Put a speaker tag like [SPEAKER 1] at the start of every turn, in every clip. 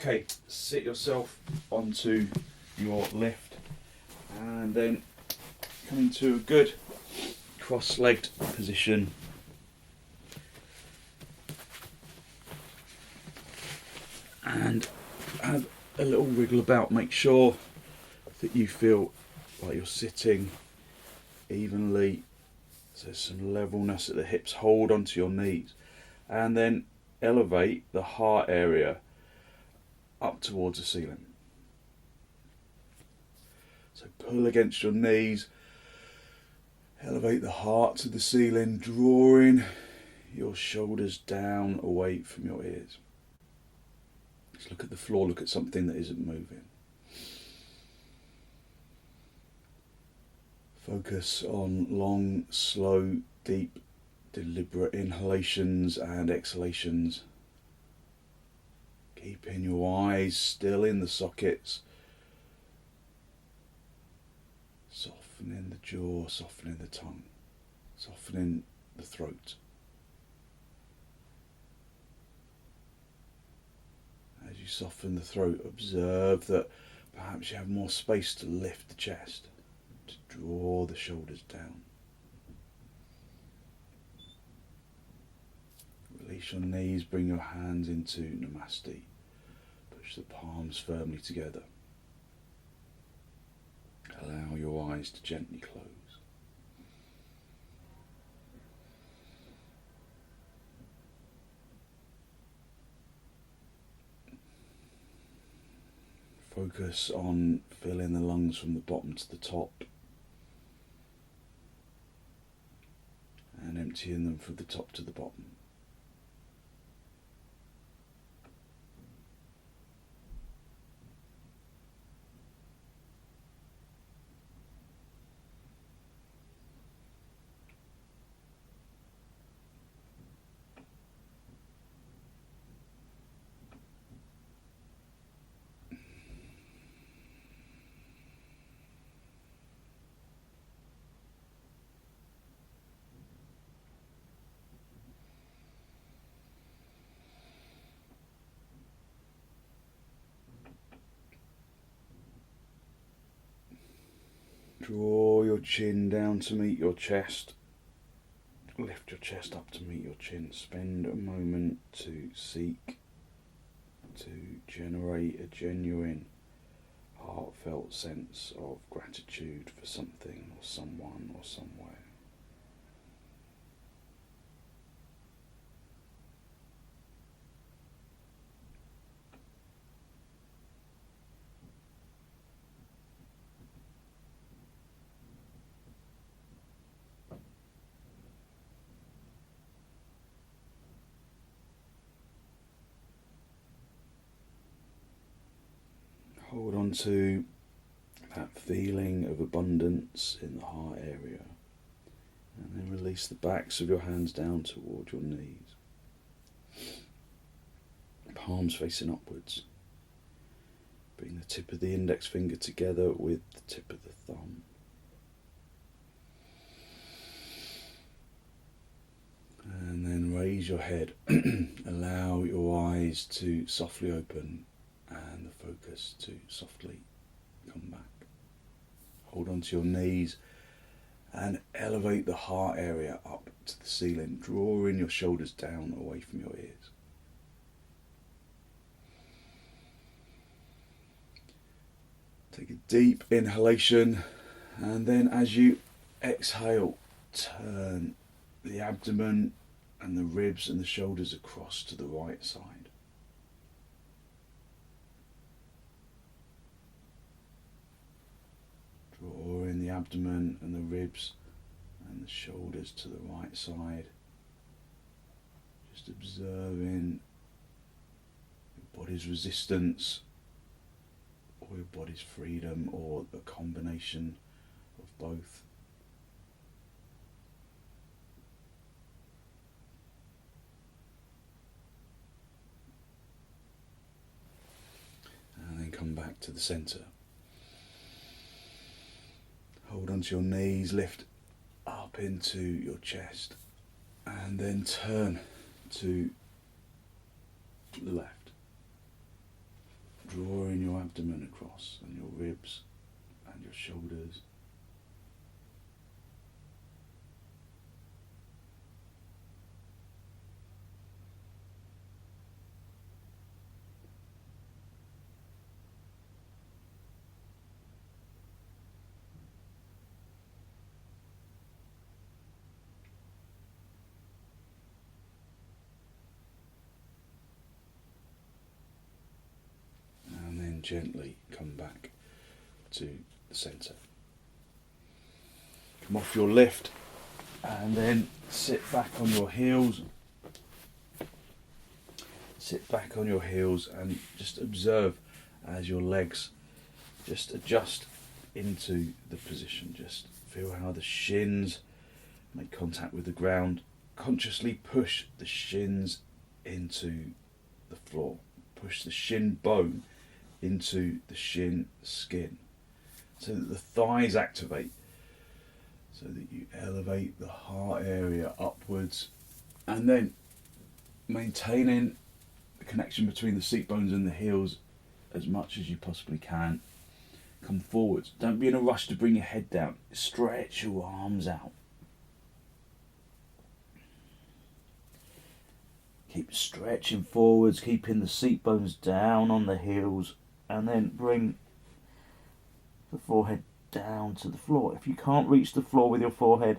[SPEAKER 1] Okay, sit yourself onto your lift and then come into a good cross-legged position. And have a little wriggle about. Make sure that you feel like you're sitting evenly. So there's some levelness at the hips. Hold onto your knees. And then elevate the heart area up towards the ceiling. So pull against your knees. Elevate the heart to the ceiling, drawing your shoulders down away from your ears. Just look at the floor, look at something that isn't moving. Focus on long, slow, deep, deliberate inhalations and exhalations. Keeping your eyes still in the sockets. Softening the jaw, softening the tongue, softening the throat. As you soften the throat, observe that perhaps you have more space to lift the chest, to draw the shoulders down. Release your knees, bring your hands into Namaste. Push the palms firmly together. Allow your eyes to gently close. Focus on filling the lungs from the bottom to the top and emptying them from the top to the bottom. Draw your chin down to meet your chest. Lift your chest up to meet your chin. Spend a moment to seek to generate a genuine, heartfelt sense of gratitude for something or someone or somewhere. Hold on to that feeling of abundance in the heart area, and then release the backs of your hands down toward your knees. Palms facing upwards. Bring the tip of the index finger together with the tip of the thumb. And then raise your head. Allow your eyes to softly open and the focus to softly come back. Hold on to your knees and elevate the heart area up to the ceiling, drawing your shoulders down away from your ears. Take a deep inhalation, and then as you exhale, turn the abdomen and the ribs and the shoulders across to the right side. Drawing the abdomen and the ribs and the shoulders to the right side. Just observing your body's resistance or your body's freedom, or a combination of both. And then come back to the centre. Hold onto your knees, lift up into your chest, and then turn to the left. drawing your abdomen across and your ribs and your shoulders. Gently come back to the centre. Come off your lift and then sit back on your heels. Sit back on your heels and just observe as your legs just adjust into the position. Just feel how the shins make contact with the ground. Consciously push the shins into the floor. Push the shin bone into the shin skin so that the thighs activate, so that you elevate the heart area upwards, and then maintaining the connection between the seat bones and the heels as much as you possibly can. Come forwards. Don't be in a rush to bring your head down. Stretch your arms out. Keep stretching forwards, keeping the seat bones down on the heels, and then bring the forehead down to the floor. If you can't reach the floor with your forehead,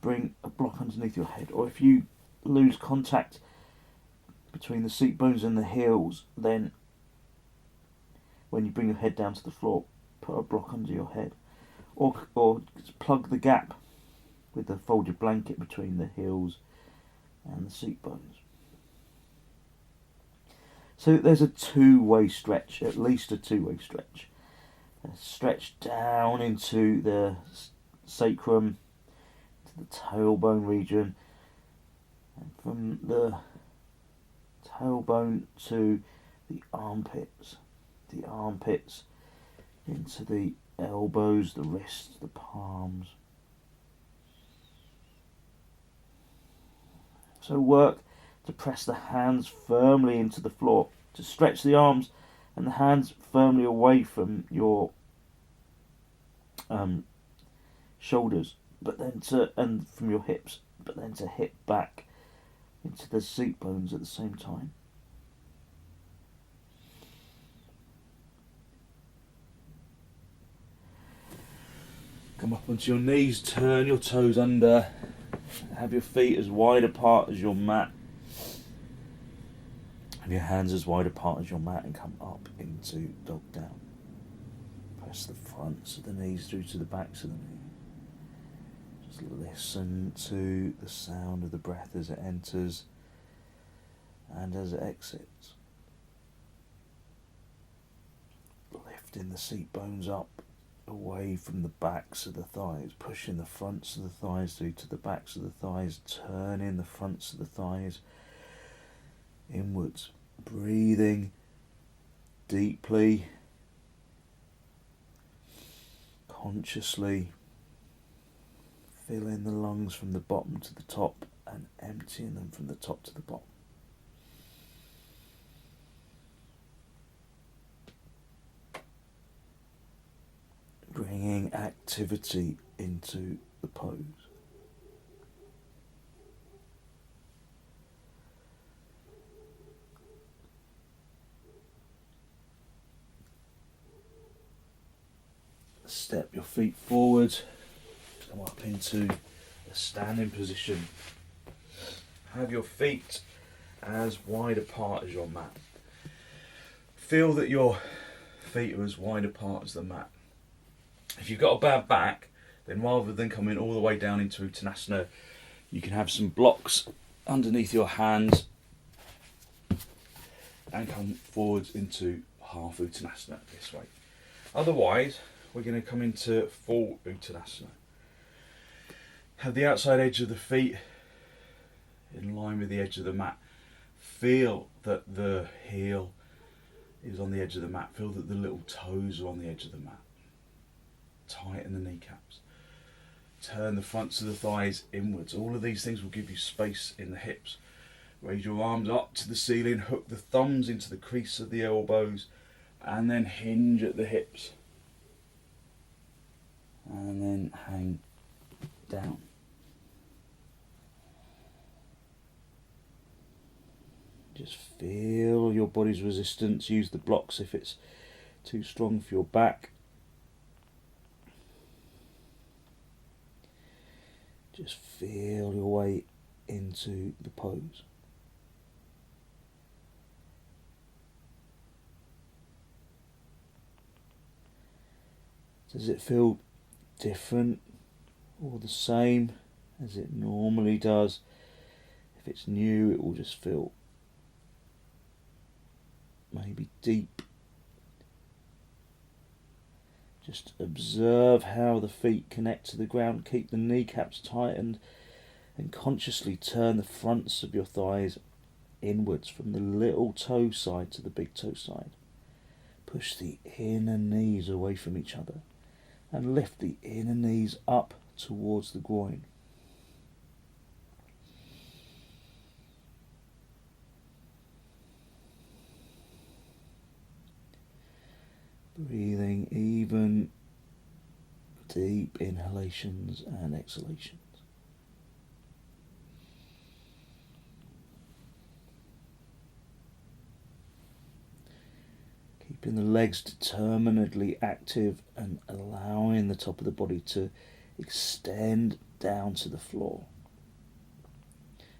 [SPEAKER 1] bring a block underneath your head. Or if you lose contact between the seat bones and the heels, then when you bring your head down to the floor, put a block under your head. Or plug the gap with the folded blanket between the heels and the seat bones. So there's a two-way stretch, at least a two-way stretch. A stretch down into the sacrum, to the tailbone region, and from the tailbone to the armpits into the elbows, the wrists, the palms. So work to press the hands firmly into the floor, to stretch the arms and the hands firmly away from your shoulders, and from your hips, but then to hip back into the seat bones at the same time. Come up onto your knees, turn your toes under, have your feet as wide apart as your mat. Have your hands as wide apart as your mat and come up into dog down. Press the fronts of the knees through to the backs of the knees. Just listen to the sound of the breath as it enters and as it exits. Lifting the seat bones up away from the backs of the thighs, pushing the fronts of the thighs through to the backs of the thighs, turning the fronts of the thighs inwards, breathing deeply, consciously, filling the lungs from the bottom to the top and emptying them from the top to the bottom. Bringing activity into the pose. Step your feet forward, come up into a standing position. Have your feet as wide apart as your mat. Feel that your feet are as wide apart as the mat. If you've got a bad back, then rather than coming all the way down into Uttanasana, you can have some blocks underneath your hands and come forwards into half Uttanasana this way. Otherwise, we're going to come into full Uttanasana. Have the outside edge of the feet in line with the edge of the mat. Feel that the heel is on the edge of the mat. Feel that the little toes are on the edge of the mat. Tighten the kneecaps. Turn the fronts of the thighs inwards. All of these things will give you space in the hips. Raise your arms up to the ceiling. Hook the thumbs into the crease of the elbows and then hinge at the hips, and then hang down. Just feel your body's resistance. Use the blocks if it's too strong for your back. Just feel your way into the pose. Does it feel different or the same as it normally does? If it's new, it will just feel maybe deep. Just observe how the feet connect to the ground. Keep the kneecaps tightened and consciously turn the fronts of your thighs inwards from the little toe side to the big toe side. Push the inner knees away from each other and lift the inner knees up towards the groin. Breathing even deep inhalations and exhalations. Keeping the legs determinedly active and allowing the top of the body to extend down to the floor.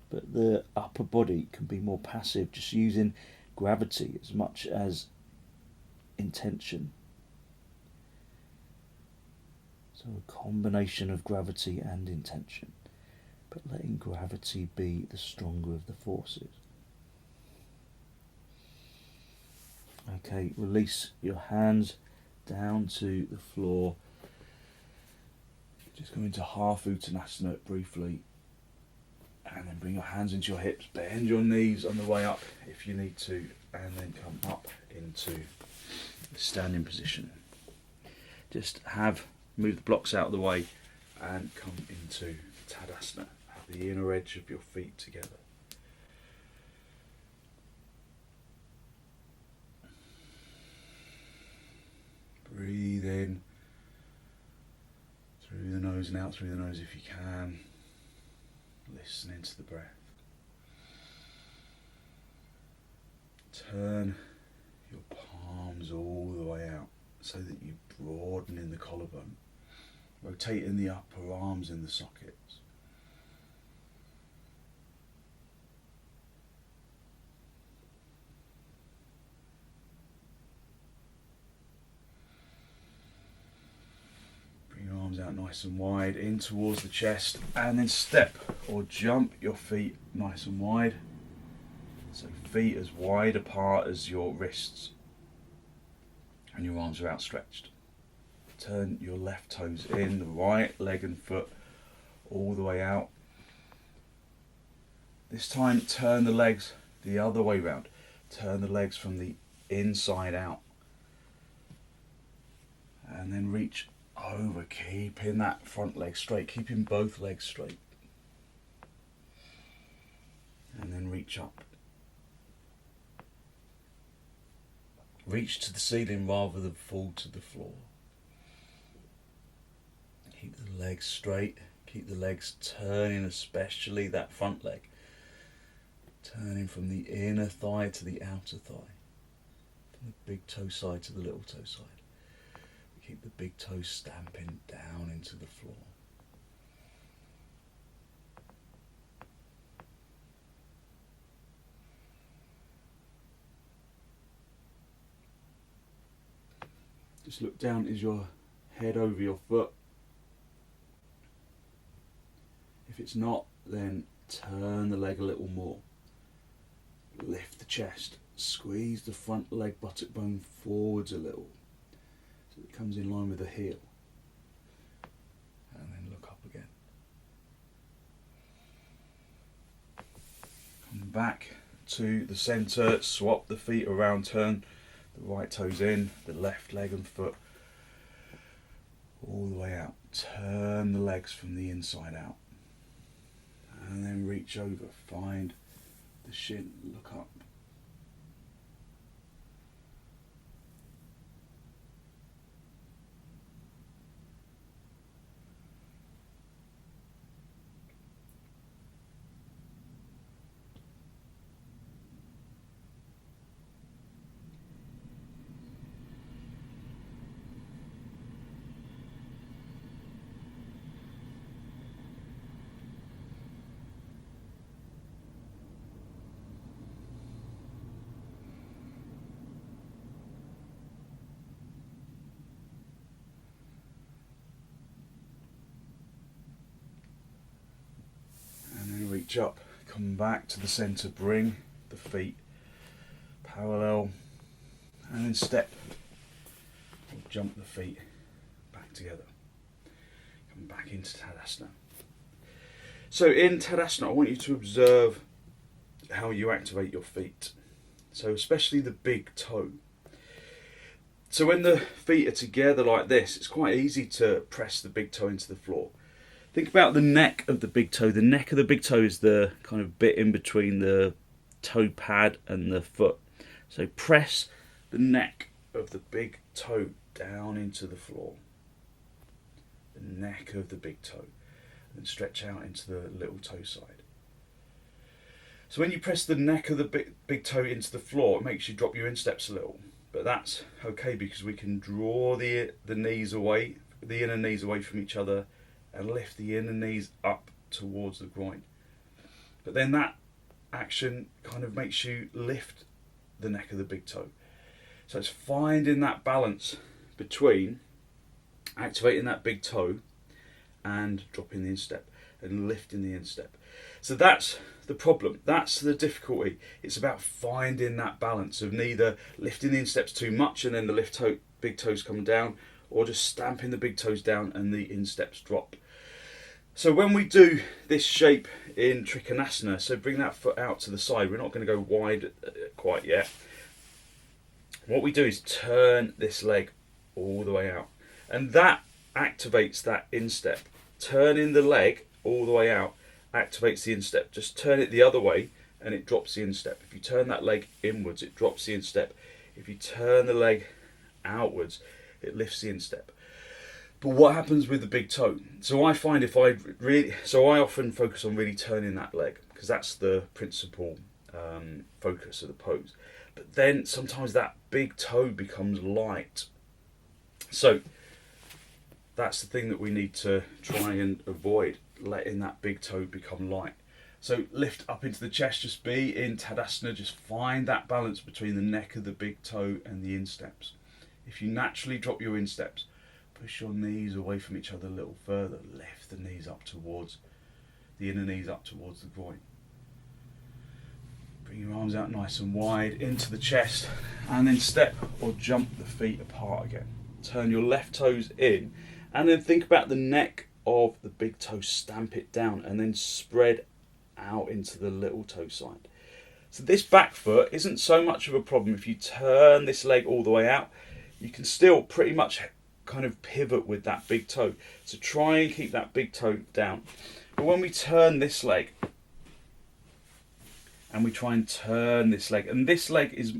[SPEAKER 1] But the upper body can be more passive, just using gravity as much as intention. So a combination of gravity and intention, but letting gravity be the stronger of the forces. Okay, release your hands down to the floor. Just go into half uttanasana briefly, and then bring your hands into your hips, bend your knees on the way up if you need to, and then come up into the standing position. Just move the blocks out of the way and come into Tadasana. Have the inner edge of your feet together. Breathe in through the nose and out through the nose if you can. Listen into the breath. Turn your palms all the way out so that you broaden in the collarbone. Rotating the upper arms in the sockets. Bring your arms out nice and wide in towards the chest, and then step or jump your feet nice and wide. So feet as wide apart as your wrists, and your arms are outstretched. Turn your left toes in, the right leg and foot all the way out. This time turn the legs the other way round. Turn the legs from the inside out. And then reach over, keeping that front leg straight, keeping both legs straight. And then reach up. Reach to the ceiling rather than fall to the floor. Keep the legs straight, keep the legs turning, especially that front leg. Turning from the inner thigh to the outer thigh. From the big toe side to the little toe side. Keep the big toe stamping down into the floor. Just look down, is your head over your foot? If it's not, then turn the leg a little more. Lift the chest, squeeze the front leg buttock bone forwards a little so it comes in line with the heel. And then look up again. Come back to the centre, swap the feet around, turn the right toes in, the left leg and foot all the way out. Turn the legs from the inside out. And then reach over, find the shin, look up. stretch up, come back to the centre, bring the feet parallel, and then step or jump the feet back together. Come back into Tadasana. So in Tadasana, I want you to observe how you activate your feet. So especially the big toe. So when the feet are together like this, it's quite easy to press the big toe into the floor. Think about the neck of the big toe. The neck of the big toe is the kind of bit in between the toe pad and the foot. So press the neck of the big toe down into the floor. The neck of the big toe. And stretch out into the little toe side. So when you press the neck of the big toe into the floor, it makes you drop your insteps a little. But that's okay because we can draw the knees away, the inner knees away from each other, and lift the inner knees up towards the groin. But then that action kind of makes you lift the neck of the big toe. So it's finding that balance between activating that big toe and dropping the instep and lifting the instep. So that's the problem, that's the difficulty. It's about finding that balance of neither lifting the insteps too much and then the big toes come down, or just stamping the big toes down and the insteps drop. So when we do this shape in trikonasana, so bring that foot out to the side, we're not going to go wide quite yet. What we do is turn this leg all the way out, and that activates that instep. Turning the leg all the way out activates the instep. Just turn it the other way and it drops the instep. If you turn that leg inwards, it drops the instep. If you turn the leg outwards, it lifts the instep. But what happens with the big toe? So I find I often focus on really turning that leg because that's the principal focus of the pose. But then sometimes that big toe becomes light. So that's the thing that we need to try and avoid, letting that big toe become light. So lift up into the chest, just be in Tadasana, just find that balance between the neck of the big toe and the insteps. If you naturally drop your insteps, push your knees away from each other a little further, lift the knees up towards, the inner knees up towards the groin. Bring your arms out nice and wide into the chest, and then step or jump the feet apart again. Turn your left toes in, and then think about the neck of the big toe, stamp it down, and then spread out into the little toe side. So this back foot isn't so much of a problem. If you turn this leg all the way out, you can still pretty much kind of pivot with that big toe. So try and keep that big toe down. But when we turn this leg, and we try and turn this leg, and this leg is,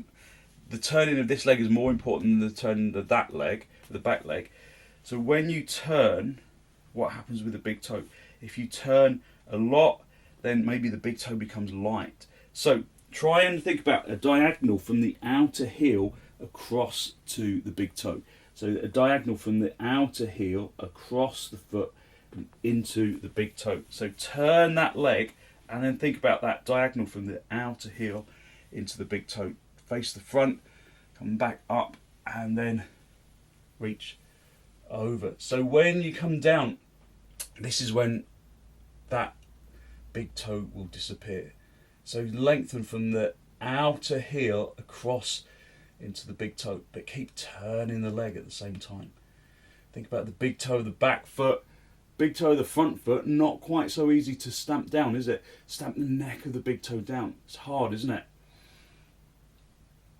[SPEAKER 1] the turning of this leg is more important than the turning of that leg, the back leg. So when you turn, what happens with the big toe? If you turn a lot, then maybe the big toe becomes light. So try and think about a diagonal from the outer heel across to the big toe. So a diagonal from the outer heel across the foot and into the big toe. So turn that leg and then think about that diagonal from the outer heel into the big toe. Face the front, come back up, and then reach over. So when you come down, this is when that big toe will disappear. So lengthen from the outer heel across into the big toe, but keep turning the leg at the same time. Think about the big toe of the back foot, big toe of the front foot. Not quite so easy to stamp down, is it? Stamp the neck of the big toe down. It's hard, isn't it?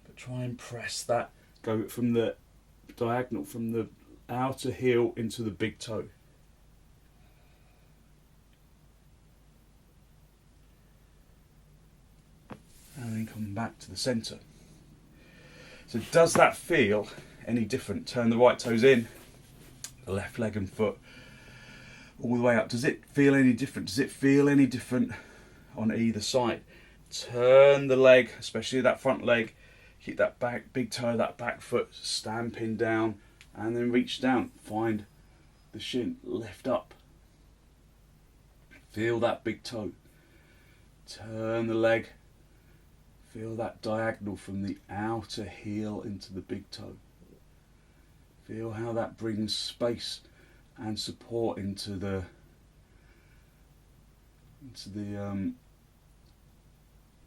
[SPEAKER 1] But try and press that. Go from the diagonal from the outer heel into the big toe. And then come back to the centre. So does that feel any different? Turn the right toes in, the left leg and foot all the way up. Does it feel any different? Does it feel any different on either side? Turn the leg, especially that front leg. Keep that back, big toe, that back foot stamping down, and then reach down. Find the shin, lift up. Feel that big toe. Turn the leg. Feel that diagonal from the outer heel into the big toe. Feel how that brings space and support into the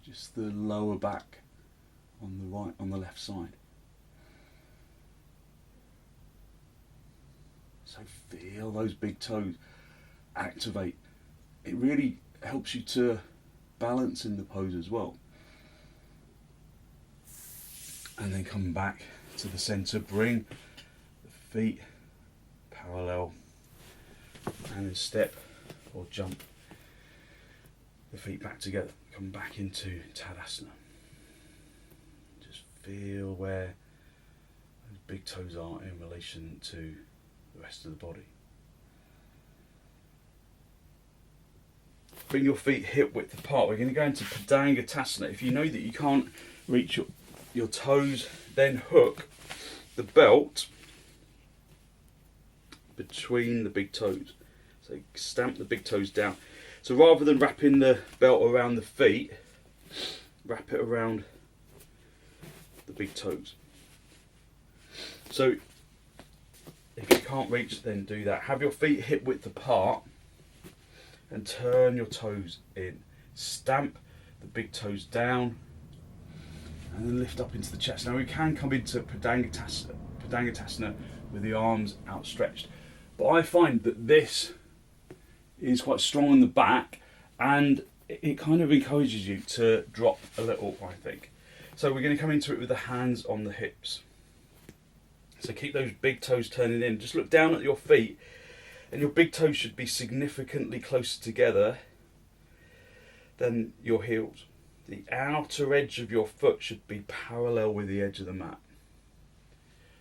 [SPEAKER 1] just the lower back on the right, on the left side. So feel those big toes activate. It really helps you to balance in the pose as well. And then come back to the center, bring the feet parallel, and then step or jump the feet back together. Come back into Tadasana. Just feel where those big toes are in relation to the rest of the body. Bring your feet hip width apart. We're going to go into padangusthasana. If you know that you can't reach your toes, then hook the belt between the big toes. So stamp the big toes down. So rather than wrapping the belt around the feet, wrap it around the big toes. So if you can't reach, then do that. Have your feet hip width apart and turn your toes in. Stamp the big toes down and then lift up into the chest. Now we can come into padangusthasana with the arms outstretched, but I find that this is quite strong in the back and it kind of encourages you to drop a little, I think. So we're going to come into it with the hands on the hips. So keep those big toes turning in. Just look down at your feet and your big toes should be significantly closer together than your heels. The outer edge of your foot should be parallel with the edge of the mat.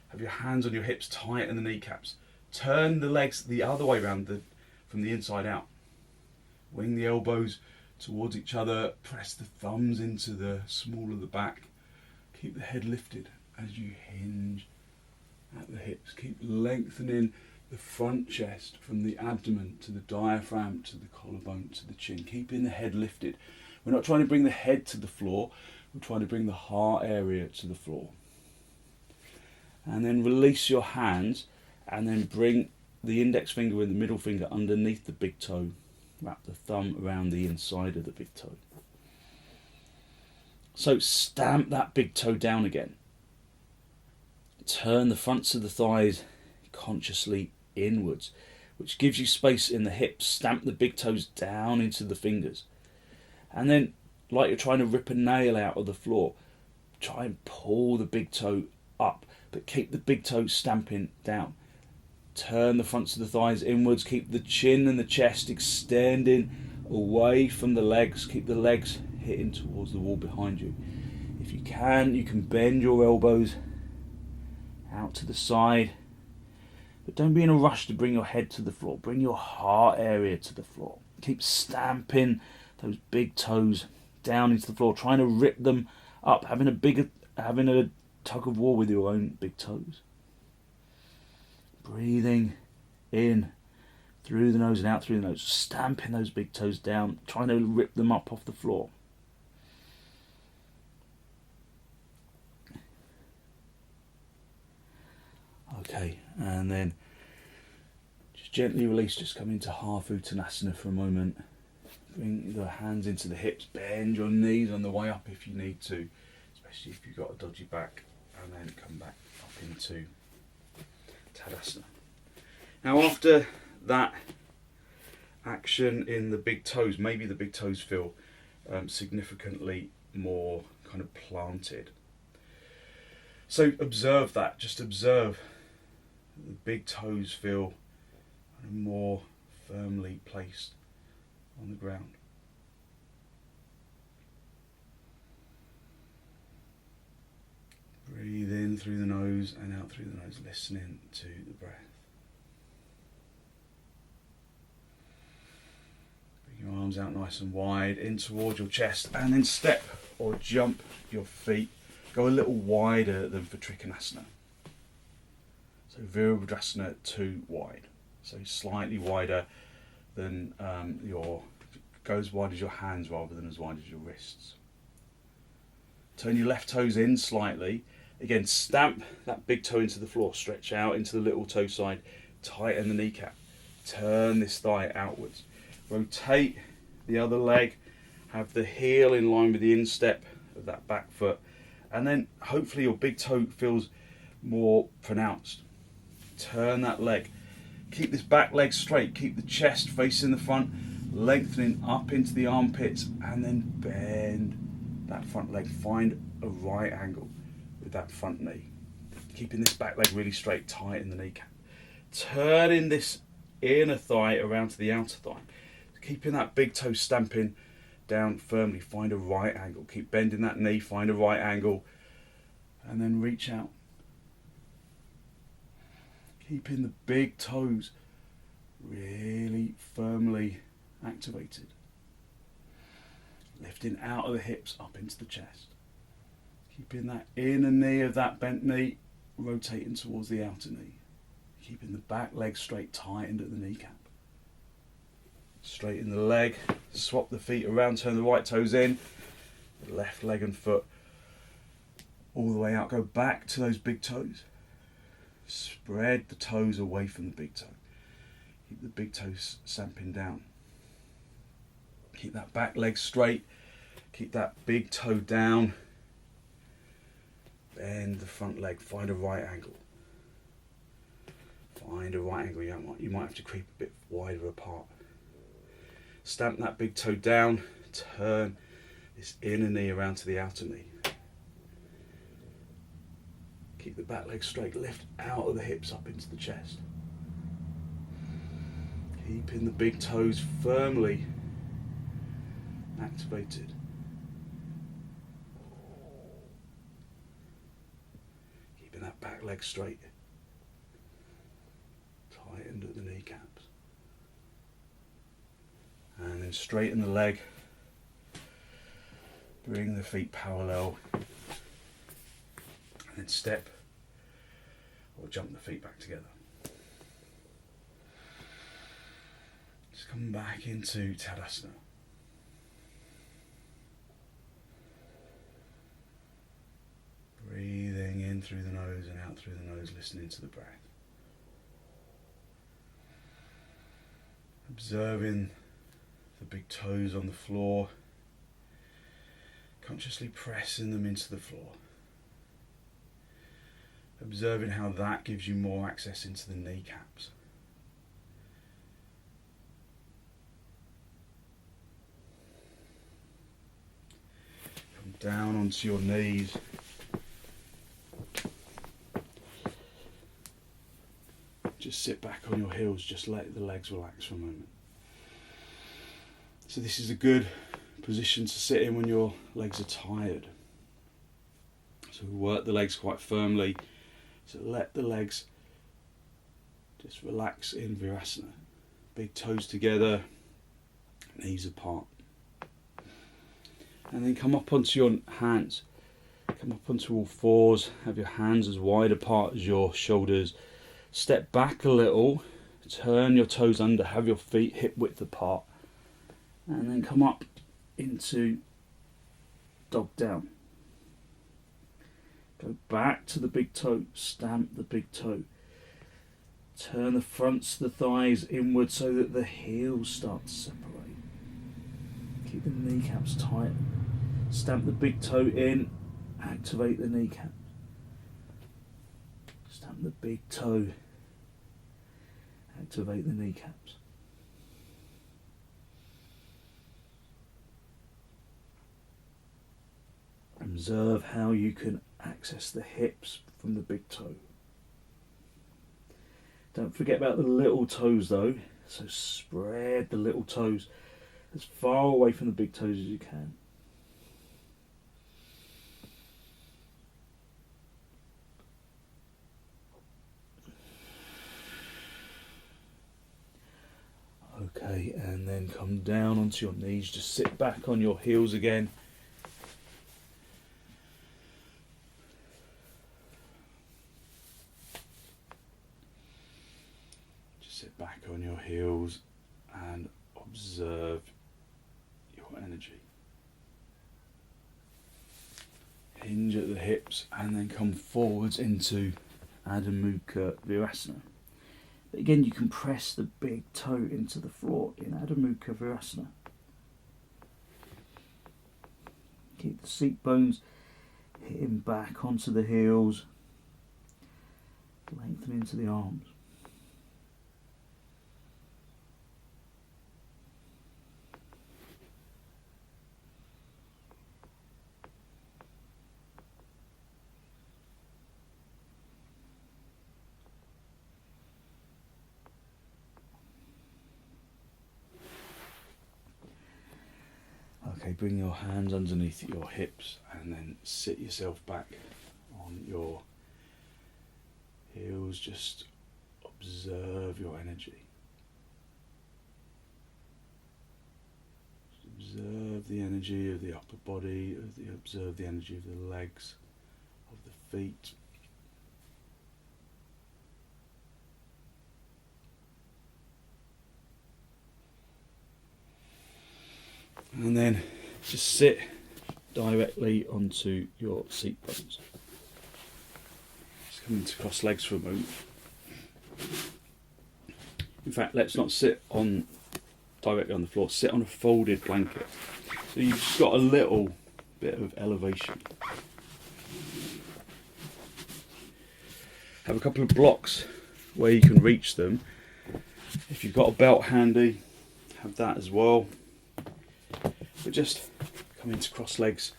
[SPEAKER 1] Have your hands on your hips, tighten the kneecaps. Turn the legs the other way around, from the inside out. Wing the elbows towards each other. Press the thumbs into the small of the back. Keep the head lifted as you hinge at the hips. Keep lengthening the front chest from the abdomen to the diaphragm to the collarbone to the chin. Keeping the head lifted. We're not trying to bring the head to the floor. We're trying to bring the heart area to the floor. And then release your hands and then bring the index finger and the middle finger underneath the big toe. Wrap the thumb around the inside of the big toe. So stamp that big toe down again. Turn the fronts of the thighs consciously inwards, which gives you space in the hips. Stamp the big toes down into the fingers. And then, like you're trying to rip a nail out of the floor, try and pull the big toe up, but keep the big toe stamping down. Turn the fronts of the thighs inwards, keep the chin and the chest extending away from the legs, keep the legs hitting towards the wall behind you. If you can bend your elbows out to the side, but don't be in a rush to bring your head to the floor. Bring your heart area to the floor. Keep stamping those big toes down into the floor, trying to rip them up, having a tug of war with your own big toes. Breathing in through the nose and out through the nose, stamping those big toes down, trying to rip them up off the floor. Okay, and then just gently release, just come into half uttanasana for a moment. Bring the hands into the hips, bend your knees on the way up if you need to, especially if you've got a dodgy back, and then come back up into Tadasana. Now after that action in the big toes, maybe the big toes feel significantly more kind of planted. So observe that, just observe the big toes feel more firmly placed on the ground. Breathe in through the nose and out through the nose, listening to the breath. Bring your arms out nice and wide, in towards your chest, and then step or jump your feet. Go a little wider than for trikonasana. So Virabhadrasana II wide. So slightly wider than go as wide as your hands rather than as wide as your wrists. Turn your left toes in slightly. Again, stamp that big toe into the floor. Stretch out into the little toe side. Tighten the kneecap. Turn this thigh outwards. Rotate the other leg Have the heel in line with the instep of that back foot, and then hopefully your big toe feels more pronounced. Turn that leg. Keep this back leg straight. Keep the chest facing the front, lengthening up into the armpits, and then bend that front leg. Find a right angle with that front knee. Keeping this back leg really straight, tighten the kneecap. Turning this inner thigh around to the outer thigh. Keeping that big toe stamping down firmly. Find a right angle. Keep bending that knee, find a right angle, and then reach out. Keeping the big toes really firmly activated. Lifting out of the hips up into the chest. Keeping that inner knee of that bent knee rotating towards the outer knee. Keeping the back leg straight, tightened at the kneecap. Straighten the leg, swap the feet around, turn the right toes in, left leg and foot all the way out. Go back to those big toes. Spread the toes away from the big toe. Keep the big toes stamping down. Keep that back leg straight. Keep that big toe down. Bend the front leg. Find a right angle. Find a right angle. You might have to creep a bit wider apart. Stamp that big toe down. Turn this inner knee around to the outer knee. Keep the back leg straight, lift out of the hips up into the chest. Keeping the big toes firmly activated. Keeping that back leg straight, tightened at the kneecaps. And then straighten the leg, bring the feet parallel. And then step or jump the feet back together. Just come back into Tadasana. Breathing in through the nose and out through the nose, listening to the breath. Observing the big toes on the floor, consciously pressing them into the floor. Observing how that gives you more access into the kneecaps. Come down onto your knees. Just sit back on your heels, just let the legs relax for a moment. So this is a good position to sit in when your legs are tired. So work the legs quite firmly. So let the legs just relax in virasana. Big toes together, knees apart. And then come up onto your hands. Come up onto all fours. Have your hands as wide apart as your shoulders. Step back a little. Turn your toes under. Have your feet hip width apart. And then come up into dog down. Go back to the big toe, stamp the big toe. Turn the fronts of the thighs inward so that the heels start to separate. Keep the kneecaps tight. Stamp the big toe in, activate the kneecap. Stamp the big toe, activate the kneecaps. Observe how you can access the hips from the big toe. Don't forget about the little toes though, so spread the little toes as far away from the big toes as you can. Okay, and then come down onto your knees, just sit back on your heels again. Sit back on your heels and observe your energy. Hinge at the hips and then come forwards into Adho Mukha Virasana. But again, you can press the big toe into the floor in Adho Mukha Virasana. Keep the seat bones hitting back onto the heels, lengthen into the arms. Okay, bring your hands underneath your hips and then sit yourself back on your heels. Just observe your energy. Just observe the energy of the upper body, observe the energy of the legs, of the feet. And then just sit directly onto your seat bones. Just come into cross legs for a moment. In fact, let's not sit on directly on the floor. Sit on a folded blanket. So you've just got a little bit of elevation. Have a couple of blocks where you can reach them. If you've got a belt handy, have that as well. But just come into cross legs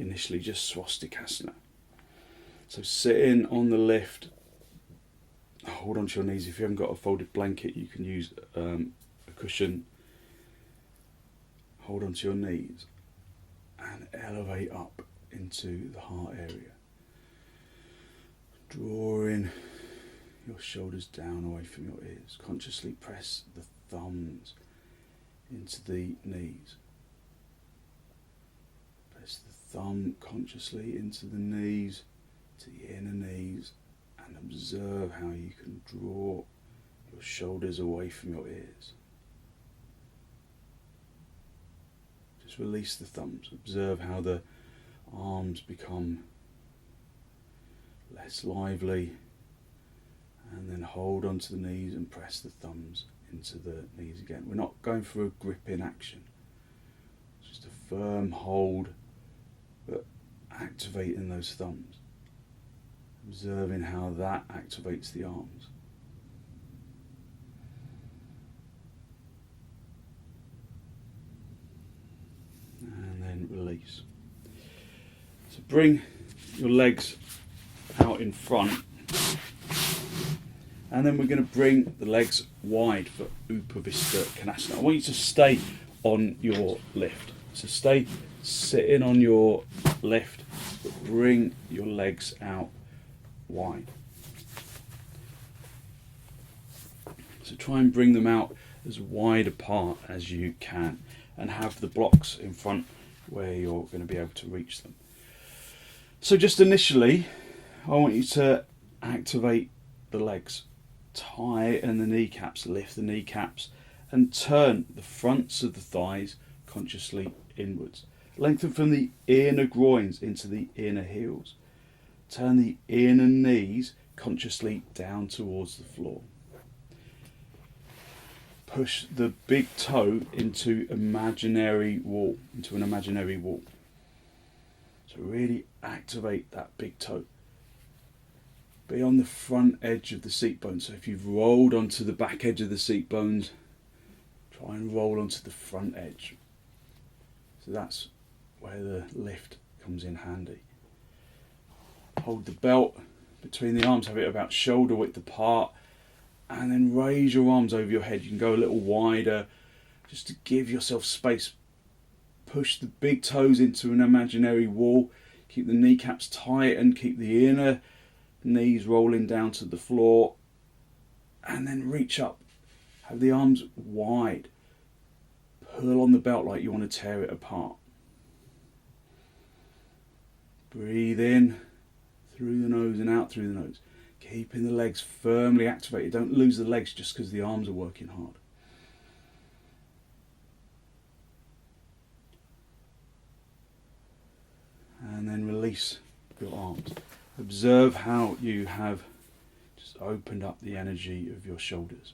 [SPEAKER 1] initially, just swastikasana. So sitting on the lift, hold on to your knees. If you haven't got a folded blanket, you can use a cushion. Hold on to your knees and elevate up into the heart area. Drawing your shoulders down away from your ears. Consciously press the thumbs into the knees. Press the thumb consciously into the knees, to the inner knees, and observe how you can draw your shoulders away from your ears. Just release the thumbs. Observe how the arms become less lively, and then hold onto the knees and press the thumbs into the knees again. We're not going for a gripping action. It's just a firm hold, but activating those thumbs. Observing how that activates the arms. And then release. So bring your legs out in front. And then we're going to bring the legs wide for upavistha konasana. I want you to stay on your lift. So stay sitting on your lift, but bring your legs out wide. So try and bring them out as wide apart as you can, and have the blocks in front where you're going to be able to reach them. So just initially, I want you to activate the legs. Tighten the kneecaps, lift the kneecaps, and turn the fronts of the thighs consciously inwards. Lengthen from the inner groins into the inner heels. Turn the inner knees consciously down towards the floor. Push the big toe into an imaginary wall. So really activate that big toe. Be on the front edge of the seat bones. So if you've rolled onto the back edge of the seat bones, try and roll onto the front edge. So that's where the lift comes in handy. Hold the belt between the arms, have it about shoulder width apart, and then raise your arms over your head. You can go a little wider just to give yourself space. Push the big toes into an imaginary wall. Keep the kneecaps tight and keep the inner knees rolling down to the floor, and then reach up. Have the arms wide. Pull on the belt like you want to tear it apart. Breathe in through the nose and out through the nose. Keeping the legs firmly activated. Don't lose the legs just because the arms are working hard. And then release your arms. Observe how you have just opened up the energy of your shoulders.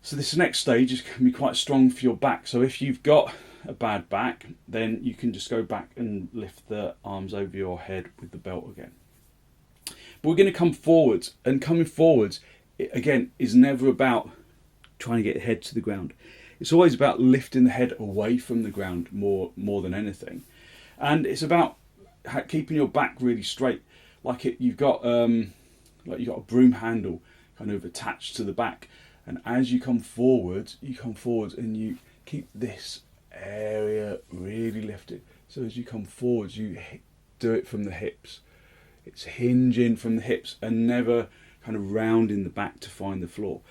[SPEAKER 1] So this next stage is going to be quite strong for your back. So if you've got a bad back, then you can just go back and lift the arms over your head with the belt again. But we're going to come forwards, and coming forwards, again, is never about trying to get the head to the ground. It's always about lifting the head away from the ground more than anything. And it's about keeping your back really straight, like you've got a broom handle kind of attached to the back. And as you come forward and you keep this area really lifted. So as you come forward, you do it from the hips. It's hinging from the hips and never kind of rounding the back to find the floor.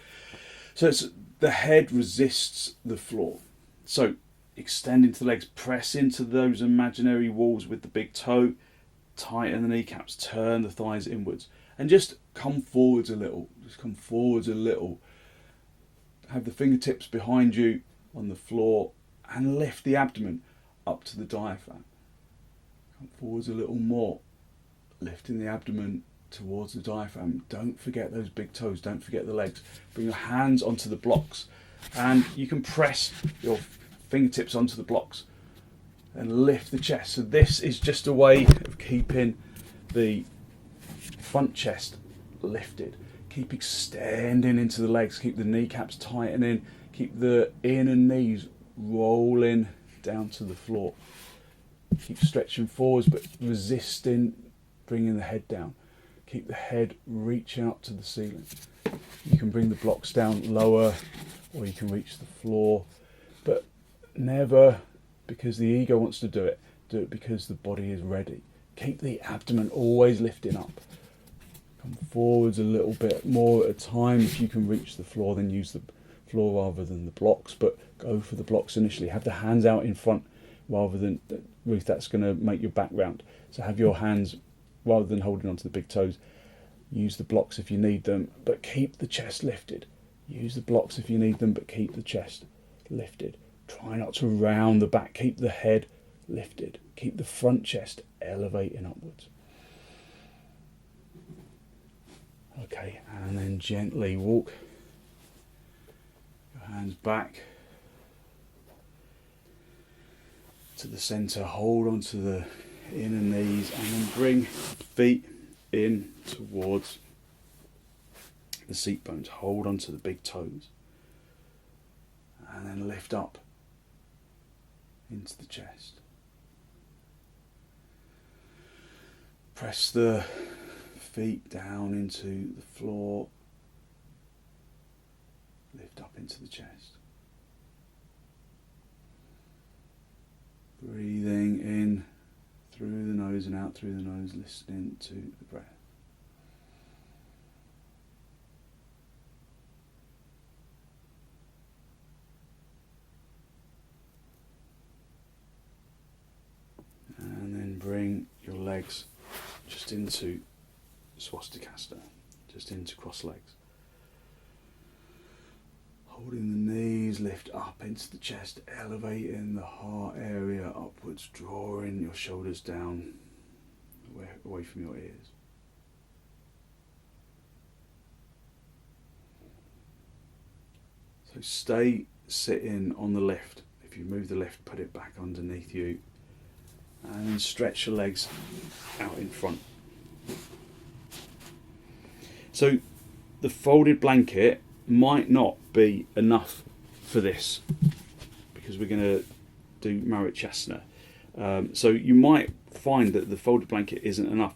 [SPEAKER 1] So the head resists the floor. So extend into the legs, press into those imaginary walls with the big toe, tighten the kneecaps, turn the thighs inwards, and just come forwards a little. Have the fingertips behind you on the floor and lift the abdomen up to the diaphragm. Come forwards a little more, lifting the abdomen towards the diaphragm. Don't forget those big toes, don't forget the legs. Bring your hands onto the blocks, and you can press your fingertips onto the blocks and lift the chest. So this is just a way of keeping the front chest lifted. Keep extending into the legs, keep the kneecaps tightening, keep the inner knees rolling down to the floor. Keep stretching forwards but resisting bringing the head down. Keep the head reaching up to the ceiling. You can bring the blocks down lower or you can reach the floor, but never because the ego wants to do it because the body is ready. Keep the abdomen always lifting up. Come forwards a little bit more at a time. If you can reach the floor, then use the floor rather than the blocks, but go for the blocks initially. Have the hands out in front rather than, Ruth, that's going to make your back round. So have your hands, rather than holding onto the big toes, use the blocks if you need them, but keep the chest lifted. Use the blocks if you need them, but keep the chest lifted. Try not to round the back. Keep the head lifted. Keep the front chest elevating upwards. Okay, and then gently walk your hands back to the centre. Hold onto the inner knees and then bring feet in towards the seat bones. Hold onto the big toes and then lift up into the chest. Press the feet down into the floor. Lift up into the chest. Breathing in through the nose and out through the nose, listening to the breath. And then bring your legs just into swastikasana, just into cross legs. Holding the knees, lift up into the chest, elevating the heart area upwards, drawing your shoulders down away from your ears. So stay sitting on the lift. If you move the lift, put it back underneath you, and then stretch your legs out in front. So the folded blanket might not be enough for this because we're going to do Marachyasana. So you might find that the folded blanket isn't enough.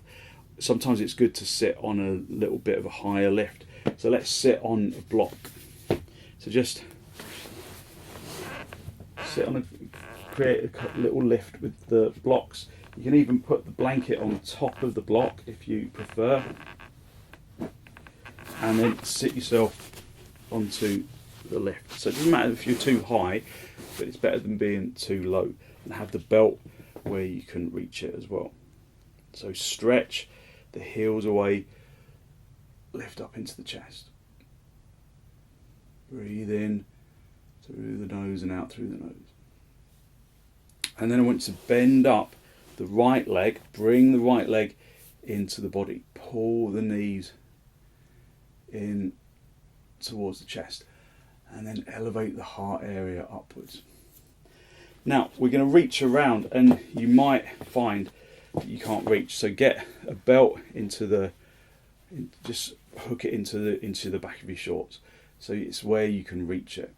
[SPEAKER 1] Sometimes it's good to sit on a little bit of a higher lift. So let's sit on a block. So just sit on create a little lift with the blocks. You can even put the blanket on top of the block if you prefer, and then sit yourself onto the lift. So it doesn't matter if you're too high, but it's better than being too low. And have the belt where you can reach it as well. So stretch the heels away, lift up into the chest. Breathe in through the nose and out through the nose. And then I want you to bend up the right leg, bring the right leg into the body, pull the knees in towards the chest, and then elevate the heart area upwards. Now we're going to reach around, and you might find that you can't reach, so get a belt into the, just hook it into the back of your shorts, so it's where you can reach it.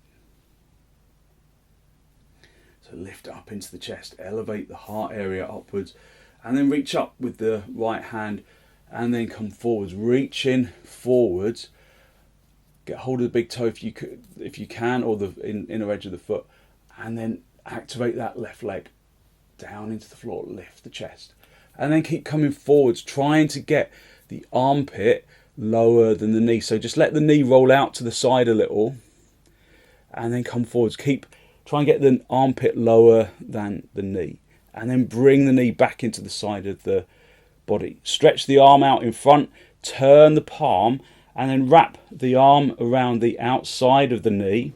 [SPEAKER 1] So lift up into the chest, elevate the heart area upwards, and then reach up with the right hand, and then come forwards, reaching forwards. Get hold of the big toe if you can, or the inner edge of the foot, and then activate that left leg down into the floor. Lift the chest, and then keep coming forwards, trying to get the armpit lower than the knee. So just let the knee roll out to the side a little, and then come forwards. Try and get the armpit lower than the knee, and then bring the knee back into the side of the body. Stretch the arm out in front, turn the palm, and then wrap the arm around the outside of the knee,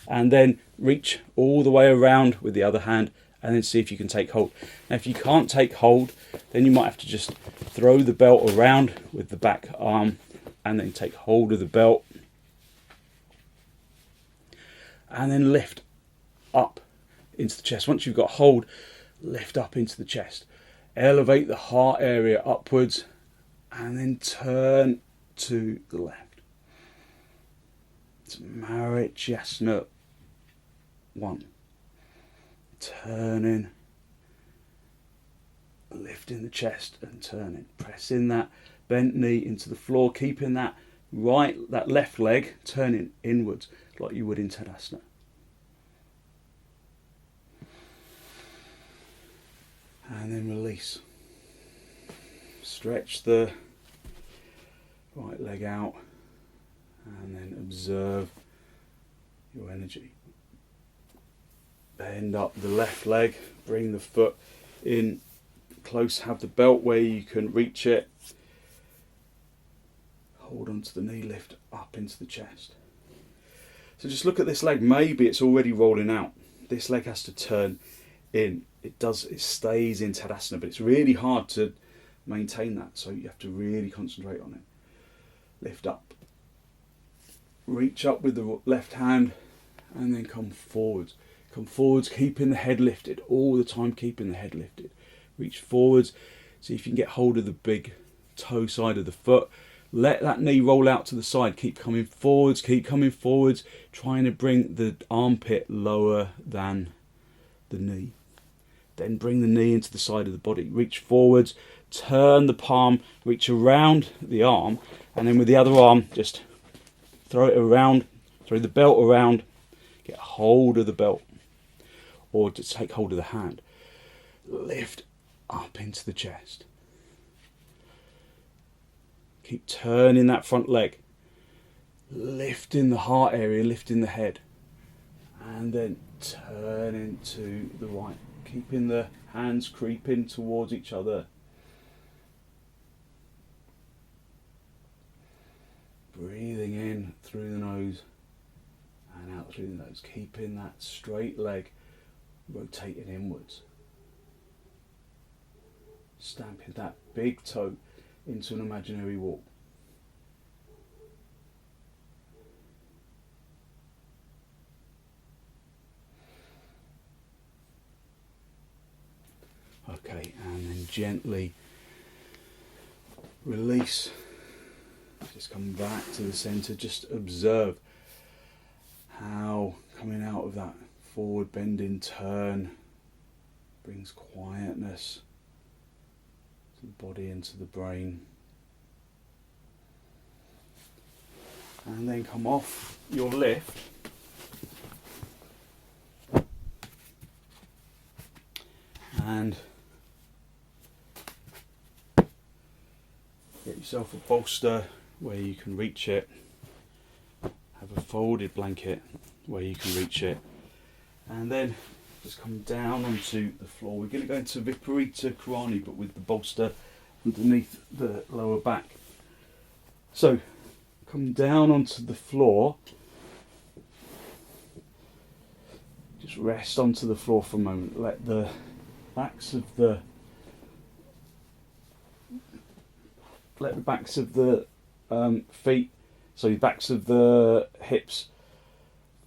[SPEAKER 1] and then reach all the way around with the other hand, and then see if you can take hold. Now if you can't take hold, then you might have to just throw the belt around with the back arm, and then take hold of the belt, and then lift up into the chest. Once you've got hold, lift up into the chest, elevate the heart area upwards, and then turn to the left. It's Marachyasana 1. Turning, lifting the chest and turning, pressing that bent knee into the floor, keeping that left leg turning inwards like you would in Tadasana. And then release. Stretch the right leg out, and then observe your energy. Bend up the left leg, bring the foot in close, have the belt where you can reach it. Hold onto the knee, lift up into the chest. So just look at this leg, maybe it's already rolling out. This leg has to turn in. It stays in Tadasana, but it's really hard to maintain that, so you have to really concentrate on it. Lift up. Reach up with the left hand, and then come forwards. Come forwards, keeping the head lifted, all the time keeping the head lifted. Reach forwards, see if you can get hold of the big toe side of the foot. Let that knee roll out to the side. Keep coming forwards, trying to bring the armpit lower than the knee. Then bring the knee into the side of the body. Reach forwards, turn the palm, reach around the arm, and then with the other arm, just throw it around, throw the belt around, get hold of the belt, or just take hold of the hand. Lift up into the chest. Keep turning that front leg, lifting the heart area, lifting the head, and then turning to the right, keeping the hands creeping towards each other. Breathing in through the nose and out through the nose, keeping that straight leg rotating inwards. Stamping that big toe into an imaginary wall. Okay, and then gently release. Just come back to the centre. Just observe how coming out of that forward bending turn brings quietness to the body and to the brain. And then come off your lift. And get yourself a bolster where you can reach it. Have a folded blanket where you can reach it. And then just come down onto the floor. We're going to go into viparita karanhi, but with the bolster underneath the lower back. So come down onto the floor. Just rest onto the floor for a moment. Let the backs of the feet, so the backs of the hips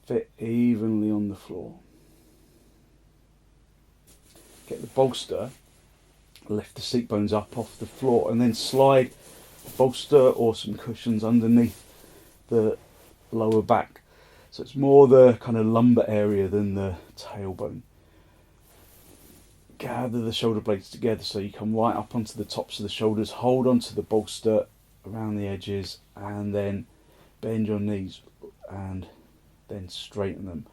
[SPEAKER 1] fit evenly on the floor. get the bolster, lift the seat bones up off the floor, and then slide a bolster or some cushions underneath the lower back. So it's more the kind of lumbar area than the tailbone. Gather the shoulder blades together so you come right up onto the tops of the shoulders, hold onto the bolster around the edges, and then bend your knees and then straighten them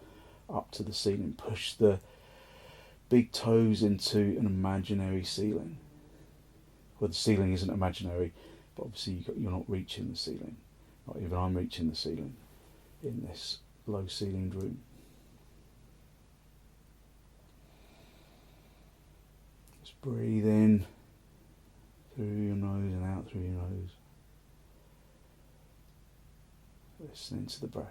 [SPEAKER 1] up to the ceiling. Push the big toes into an imaginary ceiling. Well, the ceiling isn't imaginary, but obviously you're not reaching the ceiling. Not even I'm reaching the ceiling in this low ceilinged room. Just breathe in through your nose and out through your nose. Listening to the breath.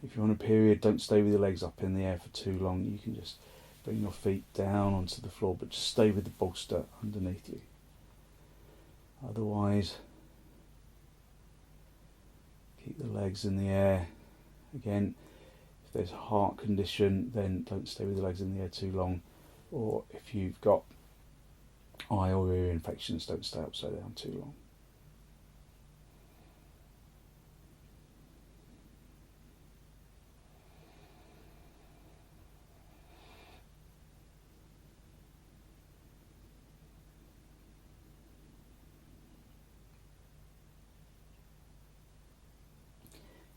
[SPEAKER 1] If you're on a period, don't stay with your legs up in the air for too long. You can just bring your feet down onto the floor, but just stay with the bolster underneath you. Otherwise, keep the legs in the air. Again, if there's a heart condition, then don't stay with the legs in the air too long. Or if you've got eye or ear infections, don't stay upside down too long.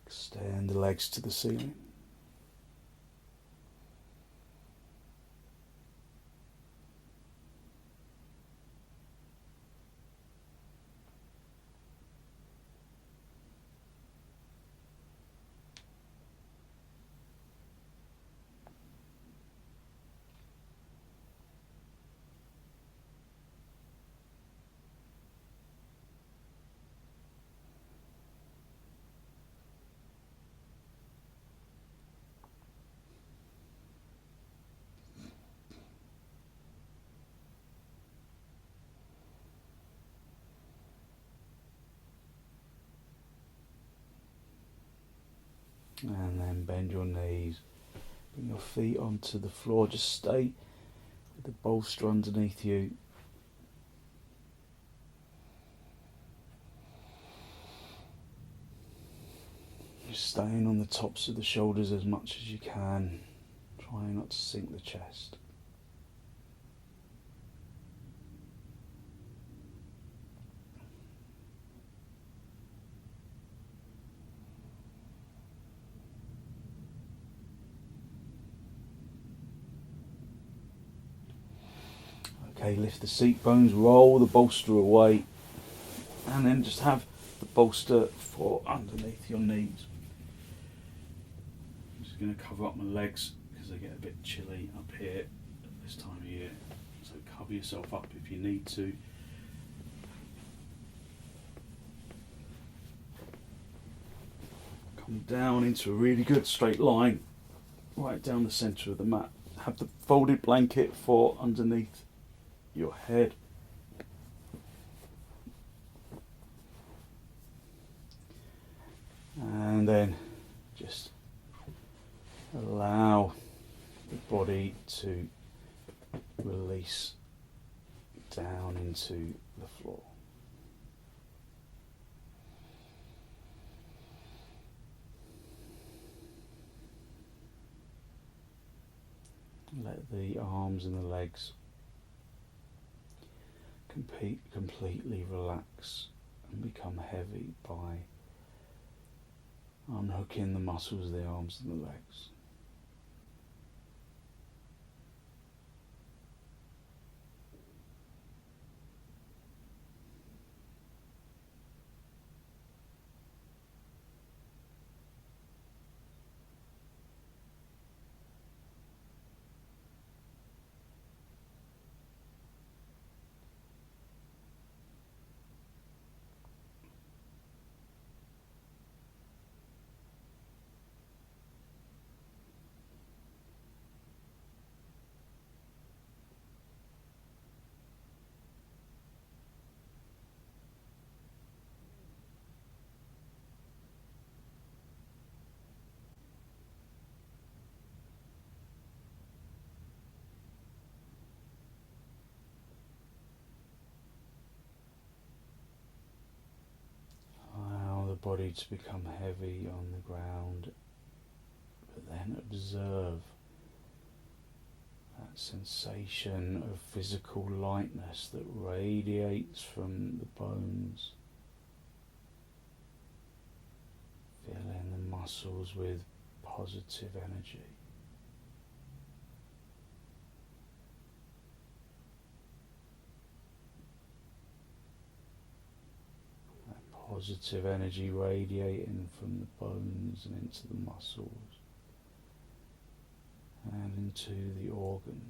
[SPEAKER 1] Extend the legs to the ceiling. And then bend your knees, bring your feet onto the floor, just stay with the bolster underneath you. Just staying on the tops of the shoulders as much as you can, trying not to sink the chest. Okay, lift the seat bones, roll the bolster away, and then just have the bolster for underneath your knees. I'm just going to cover up my legs because they get a bit chilly up here at this time of year. So cover yourself up if you need to. Come down into a really good straight line, right down the centre of the mat. Have the folded blanket for underneath your head. And then just allow the body to release down into the floor. Let the arms and the legs completely relax and become heavy by unhooking the muscles of the arms and the legs. body to become heavy on the ground, but then observe that sensation of physical lightness that radiates from the bones, filling the muscles with positive energy. Positive energy radiating from the bones and into the muscles and into the organs.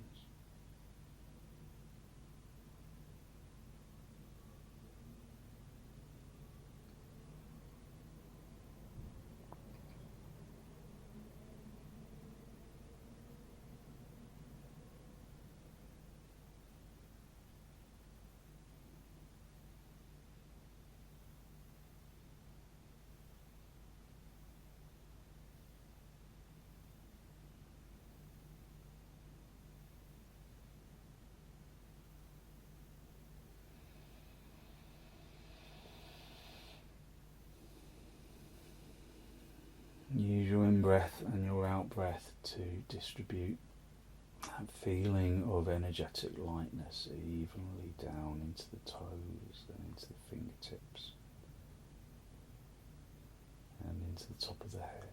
[SPEAKER 1] Use your in-breath and your out-breath to distribute that feeling of energetic lightness evenly down into the toes, then into the fingertips, and into the top of the head.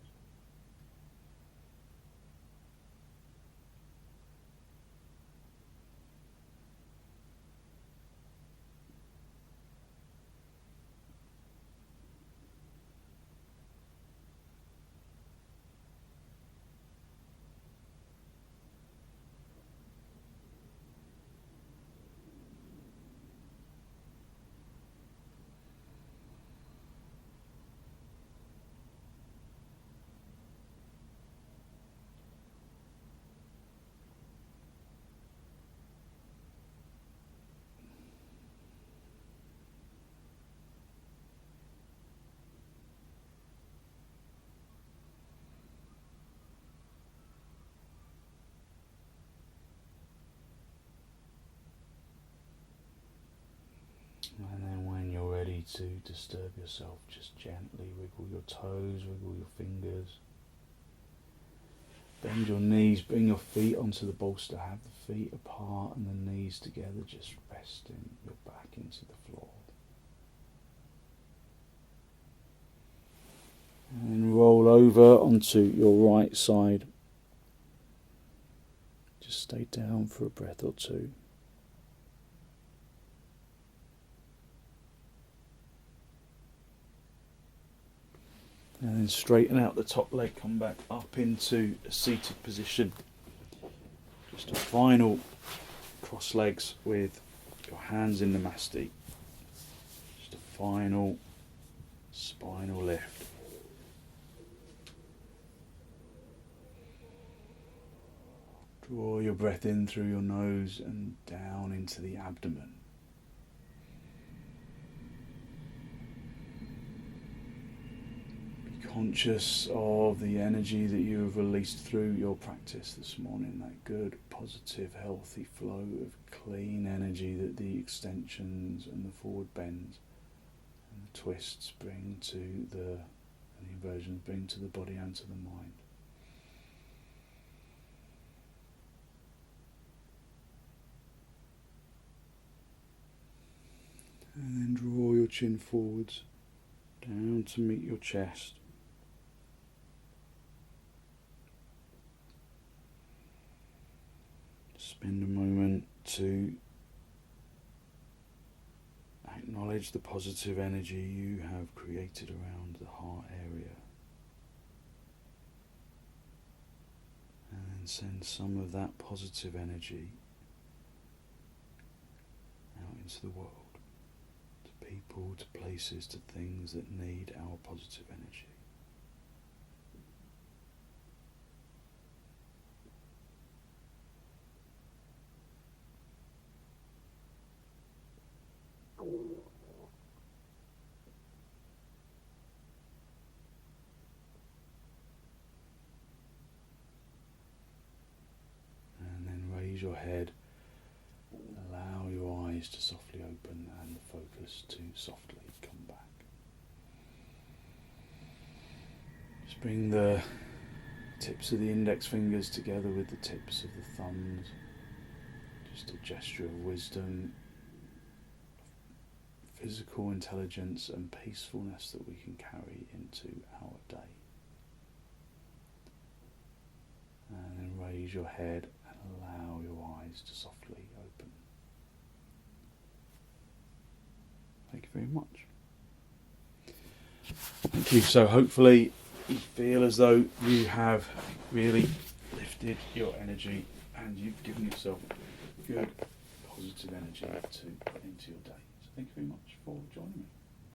[SPEAKER 1] And then when you're ready to disturb yourself, just gently wiggle your toes, wiggle your fingers. Bend your knees, bring your feet onto the bolster, have the feet apart and the knees together, just resting your back into the floor. And then roll over onto your right side. Just stay down for a breath or two. And then straighten out the top leg, come back up into a seated position. Just a final cross legs with your hands in the masti. Just a final spinal lift. Draw your breath in through your nose and down into the abdomen. Conscious of the energy that you have released through your practice this morning, that good, positive, healthy flow of clean energy that the extensions and the forward bends and the twists bring to and the inversions bring to the body and to the mind. And then draw your chin forwards, down to meet your chest. Spend a moment to acknowledge the positive energy you have created around the heart area. And then send some of that positive energy out into the world. To people, to places, to things that need our positive energy. And then raise your head, allow your eyes to softly open and the focus to softly come back. Bring the tips of the index fingers together with the tips of the thumbs. Just a gesture of wisdom, physical intelligence and peacefulness that we can carry into our day. And then raise your head and allow your eyes to softly open. Thank you very much. Thank you. So hopefully you feel as though you have really lifted your energy and you've given yourself good positive energy to put into your day. So thank you very much for joining me.